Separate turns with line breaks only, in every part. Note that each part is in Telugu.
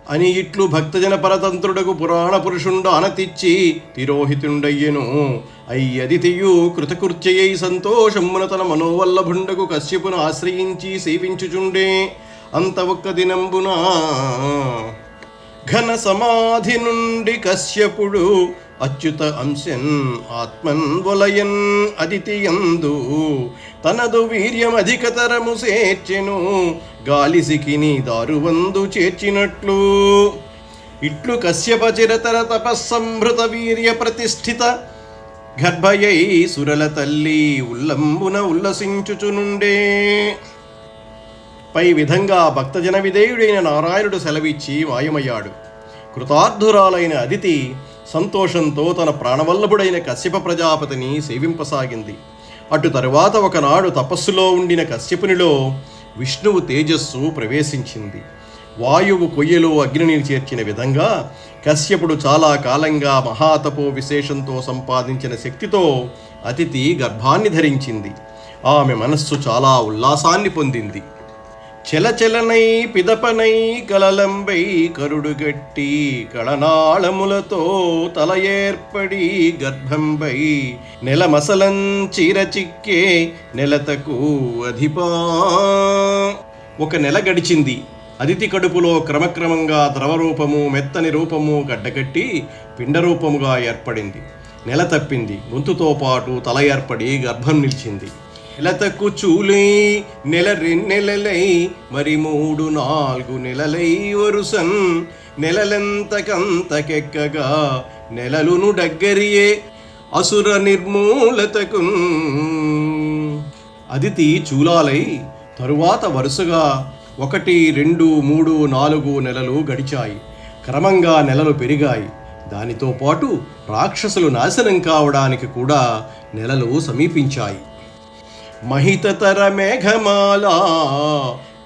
అని ఇట్లు భక్తజన పరతంత్రుడకు పురాణ పురుషుండు అనతిచ్చి తిరోహితుండయ్యెను. అయ్యదితియు కృతకృత్యయై సంతోషమున తన మనోవల్లభుండకు కశ్యపును ఆశ్రయించి సేవించుచుండే. అంత ఒక్క దినంబున ఘన సమాధి నుండి కశ్యపుడు అచ్యుత అంశన్ ఆత్మన్ వలయన్ అదితియందు తనదు వీర్యమధికతరము చేర్చెను. గాలిసికిని దారువందు చేర్చినట్లు ఇట్లు కశ్యప చిరతర తపస్సంభృత వీర్య ప్రతిష్ఠిత గర్భయై సురల తల్లి ఉల్లంబున ఉల్లసించుచునుండే. పై విధంగా భక్తజన విధేయుడైన నారాయణుడు సెలవిచ్చి మాయమయ్యాడు. కృతార్థురాలైన అదితి సంతోషంతో తన ప్రాణవల్లభుడైన కశ్యప ప్రజాపతిని సేవింపసాగింది. అటు తరువాత ఒకనాడు తపస్సులో ఉండిన కశ్యపునిలో విష్ణువు తేజస్సు ప్రవేశించింది. వాయువు కొయ్యలో అగ్నిని చేర్చిన విధంగా కశ్యపుడు చాలా కాలంగా మహాతపో విశేషంతో సంపాదించిన శక్తితో అతిథి గర్భాన్ని ధరించింది. ఆమె మనస్సు చాలా ఉల్లాసాన్ని పొందింది. చెలచెలనై పిదపనై కలలంబై కరుడుగట్టి కళనాళములతో తల ఏర్పడి గర్భంబై నెలమసలం చీరచిక్కే నెలతకు అధిపా. ఒక నెల గడిచింది. అదితి కడుపులో క్రమక్రమంగా ద్రవరూపము మెత్తని రూపము గడ్డకట్టి పిండరూపముగా ఏర్పడింది. నెల తప్పింది. గొంతుతో పాటు తల ఏర్పడి గర్భం నిలిచింది. నెలతకు చూలై నెల రెండెలలై మరి 3-4 నెలలై వరుసన్ నెలలెంతకంతకెక్కగా నెలలును డగ్గరియే అసుర నిర్మూలతకు. అదితి చూలాలై తరువాత వరుసగా 1, 2, 3, 4 నెలలు గడిచాయి. క్రమంగా నెలలు పెరిగాయి. దానితో పాటు రాక్షసులు నాశనం కావడానికి కూడా నెలలు సమీపించాయి. మహితతర మేఘమాలా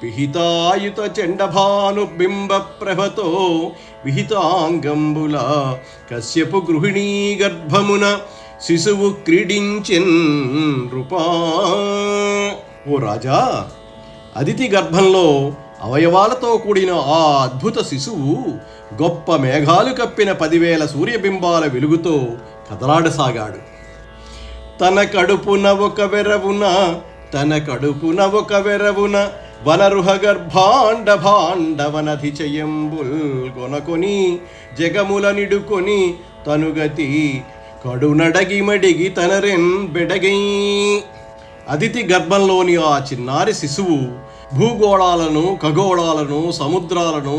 పిహితాయుత చండభాను బింబ ప్రభతో విహితాంగంబుల కశ్యపు గృహిణీ గర్భమున శిశువు క్రీడించెన్ రూపా. ఓ రాజా, అదితి గర్భంలో అవయవాలతో కూడిన ఆ అద్భుత శిశువు గొప్ప మేఘాలు కప్పిన 10,000 సూర్యబింబాల వెలుగుతో కదలాడసాగాడు. తన కడుపున ఒక వెరవున వనరుహ గర్భాండ భాండవనధిచయంబుల్ గొనకొని జగముల నిడుకొని తనుగతి కడునడగి మడిగి తనరెన్ బెడగై. అదితి గర్భంలోని ఆ చిన్నారి శిశువు భూగోళాలను ఖగోళాలను సముద్రాలను